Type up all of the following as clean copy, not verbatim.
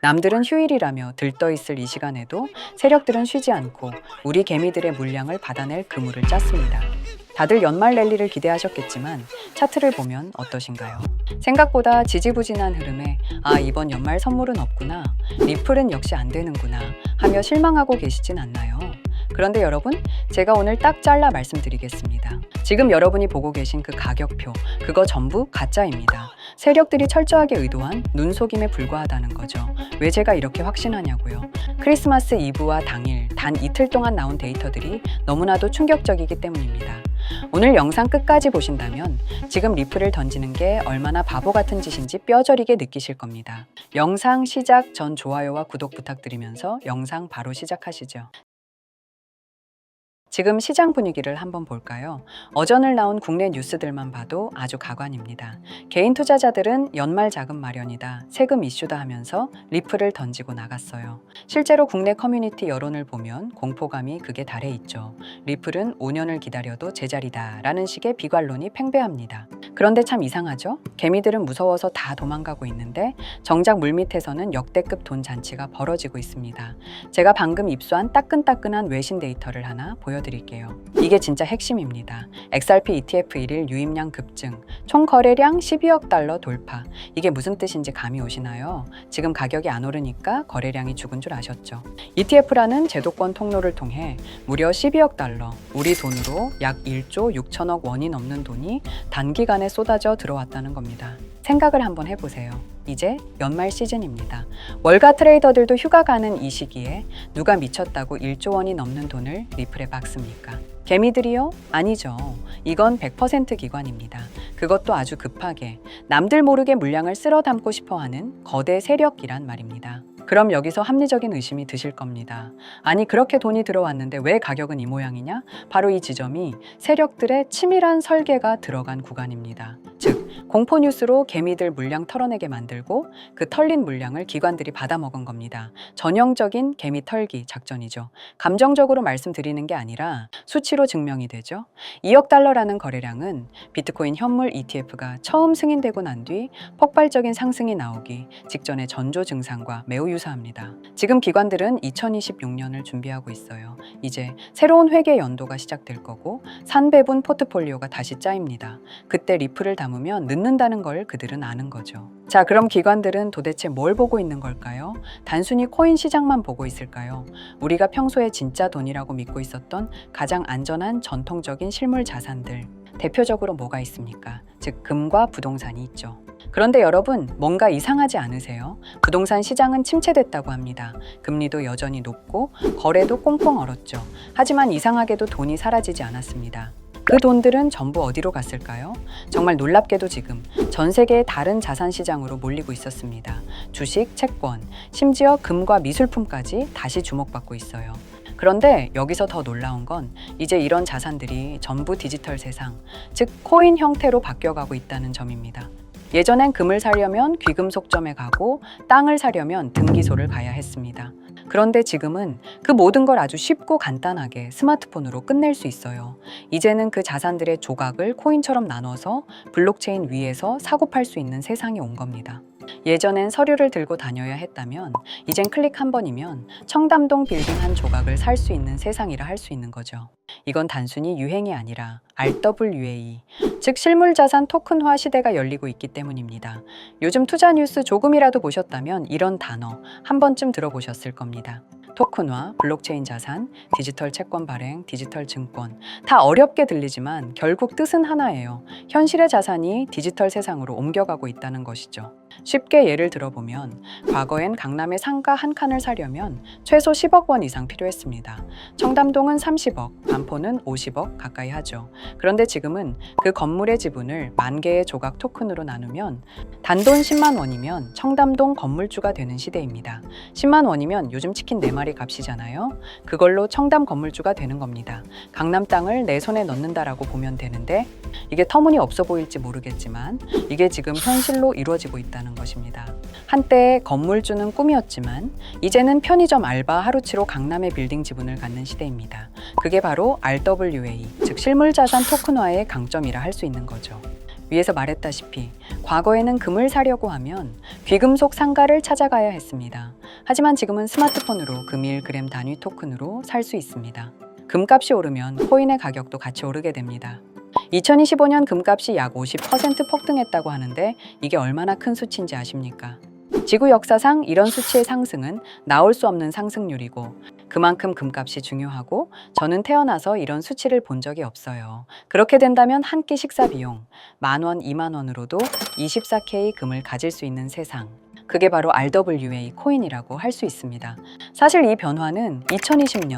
남들은 휴일이라며 들떠있을 이 시간에도 세력들은 쉬지 않고 우리 개미들의 물량을 받아낼 그물을 짰습니다. 다들 연말 랠리를 기대하셨겠지만 차트를 보면 어떠신가요? 생각보다 지지부진한 흐름에 이번 연말 선물은 없구나, 리플은 역시 안 되는구나 하며 실망하고 계시진 않나요? 그런데 여러분, 제가 오늘 딱 잘라 말씀드리겠습니다. 지금 여러분이 보고 계신 그 가격표, 그거 전부 가짜입니다. 세력들이 철저하게 의도한 눈속임에 불과하다는 거죠. 왜 제가 이렇게 확신하냐고요. 크리스마스 이브와 당일 단 이틀 동안 나온 데이터들이 너무나도 충격적이기 때문입니다. 오늘 영상 끝까지 보신다면 지금 리플을 던지는 게 얼마나 바보 같은 짓인지 뼈저리게 느끼실 겁니다. 영상 시작 전 좋아요와 구독 부탁드리면서 영상 바로 시작하시죠. 지금 시장 분위기를 한번 볼까요? 어전을 나온 국내 뉴스들만 봐도 아주 가관입니다. 개인 투자자들은 연말 자금 마련이다, 세금 이슈다 하면서 리플을 던지고 나갔어요. 실제로 국내 커뮤니티 여론을 보면 공포감이 극에 달해 있죠. 리플은 5년을 기다려도 제자리다 라는 식의 비관론이 팽배합니다. 그런데 참 이상하죠? 개미들은 무서워서 다 도망가고 있는데 정작 물밑에서는 역대급 돈 잔치가 벌어지고 있습니다. 제가 방금 입수한 따끈따끈한 외신 데이터를 하나 보여드릴게요. 이게 진짜 핵심입니다. XRP ETF 1일 유입량 급증, 총 거래량 12억 달러 돌파. 이게 무슨 뜻인지 감이 오시나요? 지금 가격이 안 오르니까 거래량이 죽은 줄 아셨죠? ETF라는 제도권 통로를 통해 무려 12억 달러, 우리 돈으로 약 1조 6천억 원이 넘는 돈이 단기간에 쏟아져 들어왔다는 겁니다. 생각을 한번 해보세요. 이제 연말 시즌입니다. 월가 트레이더들도 휴가 가는 이 시기에 누가 미쳤다고 1조 원이 넘는 돈을 리플에 박습니까? 개미들이요? 아니죠. 이건 100% 기관입니다. 그것도 아주 급하게 남들 모르게 물량을 쓸어 담고 싶어하는 거대 세력이란 말입니다. 그럼 여기서 합리적인 의심이 드실 겁니다. 아니, 그렇게 돈이 들어왔는데 왜 가격은 이 모양이냐? 바로 이 지점이 세력들의 치밀한 설계가 들어간 구간입니다. 즉, 공포 뉴스로 개미들 물량 털어내게 만들고 그 털린 물량을 기관들이 받아먹은 겁니다. 전형적인 개미 털기 작전이죠. 감정적으로 말씀드리는 게 아니라 수치로 증명이 되죠. 2억 달러라는 거래량은 비트코인 현물 ETF가 처음 승인되고 난 뒤 폭발적인 상승이 나오기 직전의 전조 증상과 매우 유사합니다. 지금 기관들은 2026년을 준비하고 있어요. 이제 새로운 회계 연도가 시작될 거고 산배분 포트폴리오가 다시 짜입니다. 그때 리플을 담으면 늦는다는 걸 그들은 아는 거죠. 자, 그럼 기관들은 도대체 뭘 보고 있는 걸까요? 단순히 코인 시장만 보고 있을까요? 우리가 평소에 진짜 돈이라고 믿고 있었던 가장 안전한 전통적인 실물 자산들, 대표적으로 뭐가 있습니까? 즉, 금과 부동산이 있죠. 그런데 여러분, 뭔가 이상하지 않으세요? 부동산 시장은 침체됐다고 합니다. 금리도 여전히 높고 거래도 꽁꽁 얼었죠. 하지만 이상하게도 돈이 사라지지 않았습니다. 그 돈들은 전부 어디로 갔을까요? 정말 놀랍게도 지금 전 세계의 다른 자산 시장으로 몰리고 있었습니다. 주식, 채권, 심지어 금과 미술품까지 다시 주목받고 있어요. 그런데 여기서 더 놀라운 건 이제 이런 자산들이 전부 디지털 세상, 즉 코인 형태로 바뀌어가고 있다는 점입니다. 예전엔 금을 사려면 귀금속점에 가고 땅을 사려면 등기소를 가야 했습니다. 그런데 지금은 그 모든 걸 아주 쉽고 간단하게 스마트폰으로 끝낼 수 있어요. 이제는 그 자산들의 조각을 코인처럼 나눠서 블록체인 위에서 사고팔 수 있는 세상이 온 겁니다. 예전엔 서류를 들고 다녀야 했다면 이젠 클릭 한 번이면 청담동 빌딩 한 조각을 살 수 있는 세상이라 할 수 있는 거죠. 이건 단순히 유행이 아니라 RWA, 즉 실물자산 토큰화 시대가 열리고 있기 때문입니다. 요즘 투자 뉴스 조금이라도 보셨다면 이런 단어 한 번쯤 들어보셨을 겁니다. 토큰화, 블록체인 자산, 디지털 채권 발행, 디지털 증권. 다 어렵게 들리지만 결국 뜻은 하나예요. 현실의 자산이 디지털 세상으로 옮겨가고 있다는 것이죠. 쉽게 예를 들어보면 과거엔 강남에 상가 한 칸을 사려면 최소 10억 원 이상 필요했습니다. 청담동은 30억, 반포는 50억 가까이 하죠. 그런데 지금은 그 건물의 지분을 10,000개의 조각 토큰으로 나누면 단돈 10만 원이면 청담동 건물주가 되는 시대입니다. 10만 원이면 요즘 치킨 4마리 값이잖아요. 그걸로 청담 건물주가 되는 겁니다. 강남 땅을 내 손에 넣는다라고 보면 되는데 이게 터무니없어 보일지 모르겠지만 이게 지금 현실로 이루어지고 있다는 것입니다. 한때 건물주는 꿈이었지만 이제는 편의점 알바 하루치로 강남의 빌딩 지분을 갖는 시대입니다. 그게 바로 RWA, 즉 실물자산 토큰화의 강점이라 할 수 있는 거죠. 위에서 말했다시피 과거에는 금을 사려고 하면 귀금속 상가를 찾아가야 했습니다. 하지만 지금은 스마트폰으로 금 1g 단위 토큰으로 살 수 있습니다. 금값이 오르면 코인의 가격도 같이 오르게 됩니다. 2025년 금값이 약 50% 폭등했다고 하는데 이게 얼마나 큰 수치인지 아십니까? 지구 역사상 이런 수치의 상승은 나올 수 없는 상승률이고 그만큼 금값이 중요하고 저는 태어나서 이런 수치를 본 적이 없어요. 그렇게 된다면 한 끼 식사 비용 10,000원, 20,000원으로도 24K 금을 가질 수 있는 세상. 그게 바로 RWA 코인이라고 할 수 있습니다. 사실 이 변화는 2020년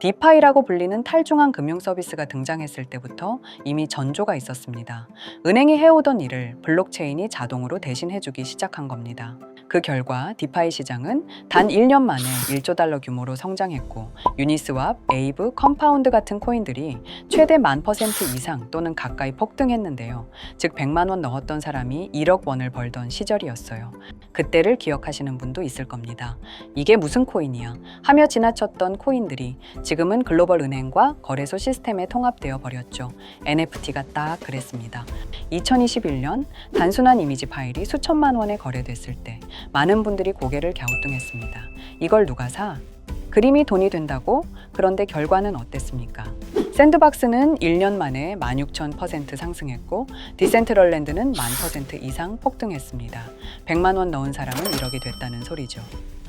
디파이라고 불리는 탈중앙 금융 서비스가 등장했을 때부터 이미 전조가 있었습니다. 은행이 해오던 일을 블록체인이 자동으로 대신해주기 시작한 겁니다. 그 결과 디파이 시장은 단 1년 만에 1조 달러 규모로 성장했고 유니스왑, 에이브, 컴파운드 같은 코인들이 최대 10,000% 이상 또는 가까이 폭등했는데요. 즉 100만 원 넣었던 사람이 1억 원을 벌던 시절이었어요. 그때를 기억하시는 분도 있을 겁니다. 이게 무슨 코인이야? 하며 지나쳤던 코인들이 지금은 글로벌 은행과 거래소 시스템에 통합되어 버렸죠. NFT가 딱 그랬습니다. 2021년 단순한 이미지 파일이 수천만 원에 거래됐을 때 많은 분들이 고개를 갸우뚱했습니다. 이걸 누가 사? 그림이 돈이 된다고? 그런데 결과는 어땠습니까? 샌드박스는 1년 만에 16,000% 상승했고 디센트럴랜드는 10,000% 이상 폭등했습니다. 100만 원 넣은 사람은 1억이 됐다는 소리죠.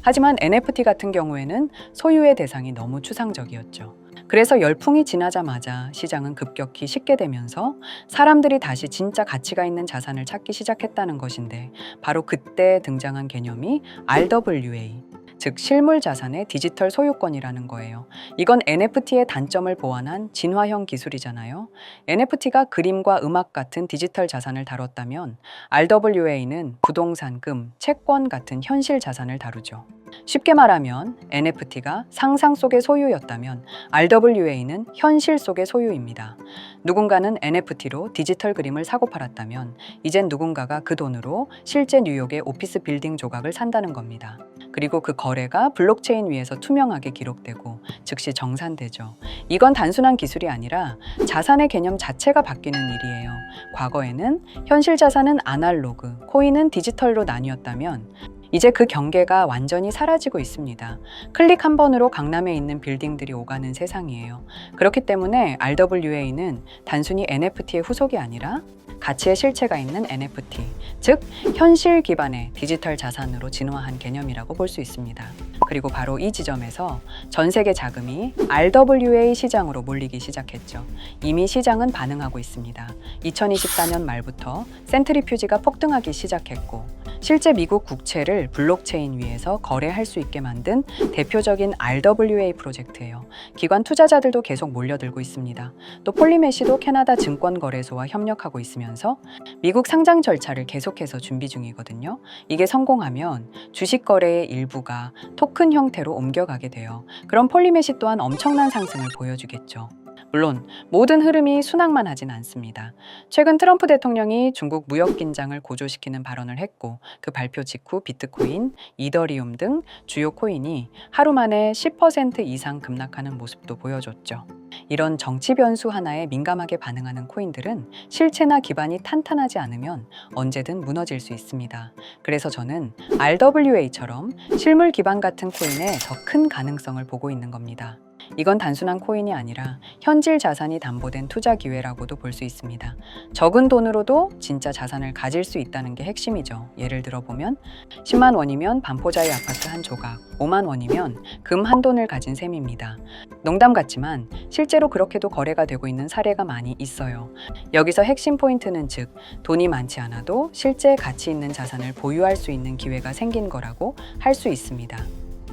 하지만 NFT 같은 경우에는 소유의 대상이 너무 추상적이었죠. 그래서 열풍이 지나자마자 시장은 급격히 식게 되면서 사람들이 다시 진짜 가치가 있는 자산을 찾기 시작했다는 것인데 바로 그때 등장한 개념이 RWA, 즉 실물 자산의 디지털 소유권이라는 거예요. 이건 NFT의 단점을 보완한 진화형 기술이잖아요. NFT가 그림과 음악 같은 디지털 자산을 다뤘다면 RWA는 부동산, 금, 채권 같은 현실 자산을 다루죠. 쉽게 말하면 NFT가 상상 속의 소유였다면 RWA는 현실 속의 소유입니다. 누군가는 NFT로 디지털 그림을 사고 팔았다면 이젠 누군가가 그 돈으로 실제 뉴욕의 오피스 빌딩 조각을 산다는 겁니다. 그리고 그 거래가 블록체인 위에서 투명하게 기록되고 즉시 정산되죠. 이건 단순한 기술이 아니라 자산의 개념 자체가 바뀌는 일이에요. 과거에는 현실 자산은 아날로그, 코인은 디지털로 나뉘었다면 이제 그 경계가 완전히 사라지고 있습니다. 클릭 한 번으로 강남에 있는 빌딩들이 오가는 세상이에요. 그렇기 때문에 RWA는 단순히 NFT의 후속이 아니라 가치의 실체가 있는 NFT, 즉 현실 기반의 디지털 자산으로 진화한 개념이라고 볼 수 있습니다. 그리고 바로 이 지점에서 전 세계 자금이 RWA 시장으로 몰리기 시작했죠. 이미 시장은 반응하고 있습니다. 2024년 말부터 센트리퓨지가 폭등하기 시작했고 실제 미국 국채를 블록체인 위에서 거래할 수 있게 만든 대표적인 RWA 프로젝트예요. 기관 투자자들도 계속 몰려들고 있습니다. 또 폴리메시도 캐나다 증권거래소와 협력하고 있으면서 미국 상장 절차를 계속해서 준비 중이거든요. 이게 성공하면 주식 거래의 일부가 토큰 형태로 옮겨가게 돼요. 그럼 폴리메시 또한 엄청난 상승을 보여주겠죠. 물론 모든 흐름이 순항만 하진 않습니다. 최근 트럼프 대통령이 중국 무역 긴장을 고조시키는 발언을 했고 그 발표 직후 비트코인, 이더리움 등 주요 코인이 하루 만에 10% 이상 급락하는 모습도 보여줬죠. 이런 정치 변수 하나에 민감하게 반응하는 코인들은 실체나 기반이 탄탄하지 않으면 언제든 무너질 수 있습니다. 그래서 저는 RWA처럼 실물 기반 같은 코인에 더 큰 가능성을 보고 있는 겁니다. 이건 단순한 코인이 아니라 현질 자산이 담보된 투자 기회라고도 볼 수 있습니다. 적은 돈으로도 진짜 자산을 가질 수 있다는 게 핵심이죠. 예를 들어 보면 10만 원이면 반포자의 아파트 한 조각, 5만 원이면 금 한 돈을 가진 셈입니다. 농담 같지만 실제로 그렇게도 거래가 되고 있는 사례가 많이 있어요. 여기서 핵심 포인트는 즉 돈이 많지 않아도 실제 가치 있는 자산을 보유할 수 있는 기회가 생긴 거라고 할 수 있습니다.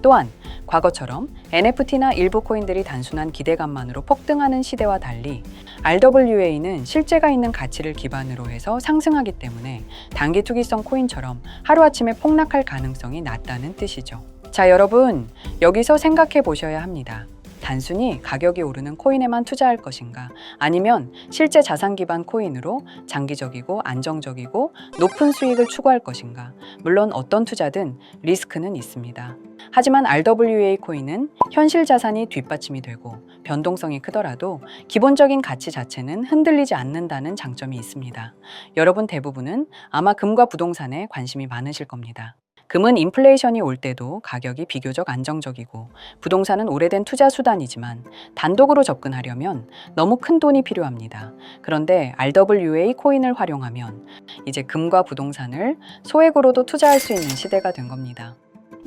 또한 과거처럼 NFT나 일부 코인들이 단순한 기대감만으로 폭등하는 시대와 달리 RWA는 실제가 있는 가치를 기반으로 해서 상승하기 때문에 단기 투기성 코인처럼 하루아침에 폭락할 가능성이 낮다는 뜻이죠. 자, 여러분, 여기서 생각해 보셔야 합니다. 단순히 가격이 오르는 코인에만 투자할 것인가? 아니면 실제 자산 기반 코인으로 장기적이고 안정적이고 높은 수익을 추구할 것인가? 물론 어떤 투자든 리스크는 있습니다. 하지만 RWA 코인은 현실 자산이 뒷받침이 되고 변동성이 크더라도 기본적인 가치 자체는 흔들리지 않는다는 장점이 있습니다. 여러분 대부분은 아마 금과 부동산에 관심이 많으실 겁니다. 금은 인플레이션이 올 때도 가격이 비교적 안정적이고 부동산은 오래된 투자 수단이지만 단독으로 접근하려면 너무 큰 돈이 필요합니다. 그런데 RWA 코인을 활용하면 이제 금과 부동산을 소액으로도 투자할 수 있는 시대가 된 겁니다.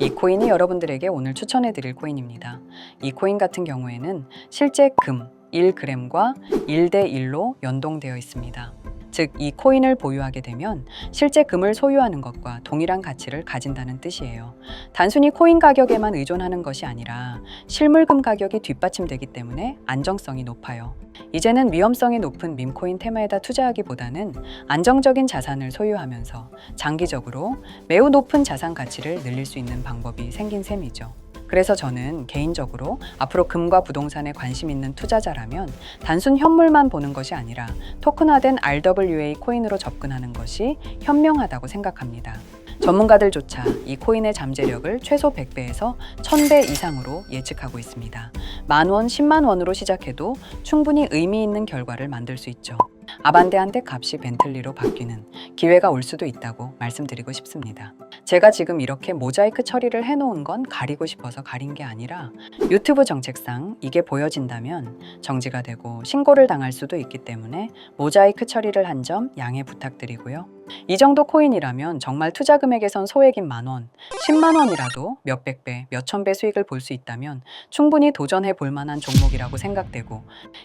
이 코인이 여러분들에게 오늘 추천해 드릴 코인입니다. 이 코인 같은 경우에는 실제 금 1g과 1대 1로 연동되어 있습니다. 즉, 이 코인을 보유하게 되면 실제 금을 소유하는 것과 동일한 가치를 가진다는 뜻이에요. 단순히 코인 가격에만 의존하는 것이 아니라 실물금 가격이 뒷받침되기 때문에 안정성이 높아요. 이제는 위험성이 높은 밈코인 테마에다 투자하기보다는 안정적인 자산을 소유하면서 장기적으로 매우 높은 자산 가치를 늘릴 수 있는 방법이 생긴 셈이죠. 그래서 저는 개인적으로 앞으로 금과 부동산에 관심 있는 투자자라면 단순 현물만 보는 것이 아니라 토큰화된 RWA 코인으로 접근하는 것이 현명하다고 생각합니다. 전문가들조차 이 코인의 잠재력을 최소 100배에서 1000배 이상으로 예측하고 있습니다. 10,000원, 10만 원으로 시작해도 충분히 의미 있는 결과를 만들 수 있죠. 아반떼한테 값이 벤틀리로 바뀌는 기회가 올 수도 있다고 말씀드리고 싶습니다. 제가 지금 이렇게 모자이크 처리를 해놓은 건 가리고 싶어서 가린 게 아니라 유튜브 정책상 이게 보여진다면 정지가 되고 신고를 당할 수도 있기 때문에 모자이크 처리를 한 점 양해 부탁드리고요. 이 정도 코인이라면 정말 투자 금액에선 소액인 10,000원, 10만 원이라도 몇백 배, 몇천 배 수익을 볼 수 있다면 충분히 도전해 볼 만한 종목이라고 생각되고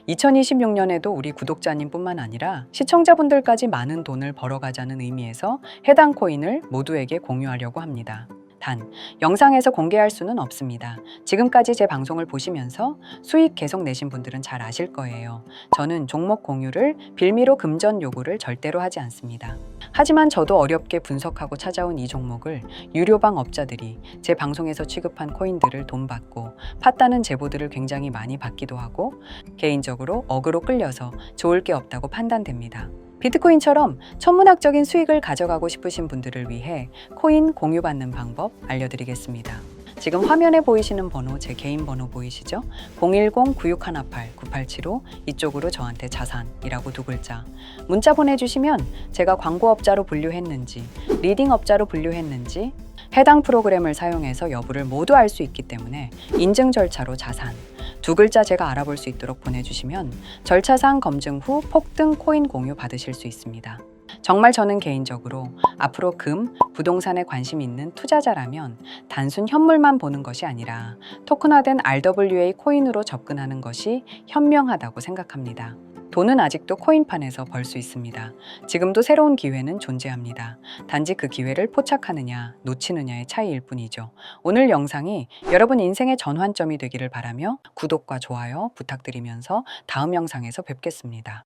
2026년에도 우리 구독자님뿐만 아니라 시청자분들까지 많은 돈을 벌어가자는 의미에서 해당 코인을 모두에게 공유하려고 합니다. 단, 영상에서 공개할 수는 없습니다. 지금까지 제 방송을 보시면서 수익 계속 내신 분들은 잘 아실 거예요. 저는 종목 공유를 빌미로 금전 요구를 절대로 하지 않습니다. 하지만 저도 어렵게 분석하고 찾아온 이 종목을 유료방 업자들이 제 방송에서 취급한 코인들을 돈 받고 팠다는 제보들을 굉장히 많이 받기도 하고 개인적으로 억으로 끌려서 좋을 게 없다고 판단됩니다. 비트코인처럼 천문학적인 수익을 가져가고 싶으신 분들을 위해 코인 공유받는 방법 알려드리겠습니다. 지금 화면에 보이시는 번호 제 개인 번호 보이시죠? 010-9618-9875 이쪽으로 저한테 자산이라고 두 글자 문자 보내주시면 제가 광고업자로 분류했는지 리딩업자로 분류했는지 해당 프로그램을 사용해서 여부를 모두 알 수 있기 때문에 인증 절차로 자산 두 글자 제가 알아볼 수 있도록 보내주시면 절차상 검증 후 폭등 코인 공유 받으실 수 있습니다. 정말 저는 개인적으로 앞으로 금, 부동산에 관심 있는 투자자라면 단순 현물만 보는 것이 아니라 토큰화된 RWA 코인으로 접근하는 것이 현명하다고 생각합니다. 돈은 아직도 코인판에서 벌 수 있습니다. 지금도 새로운 기회는 존재합니다. 단지 그 기회를 포착하느냐, 놓치느냐의 차이일 뿐이죠. 오늘 영상이 여러분 인생의 전환점이 되기를 바라며 구독과 좋아요 부탁드리면서 다음 영상에서 뵙겠습니다.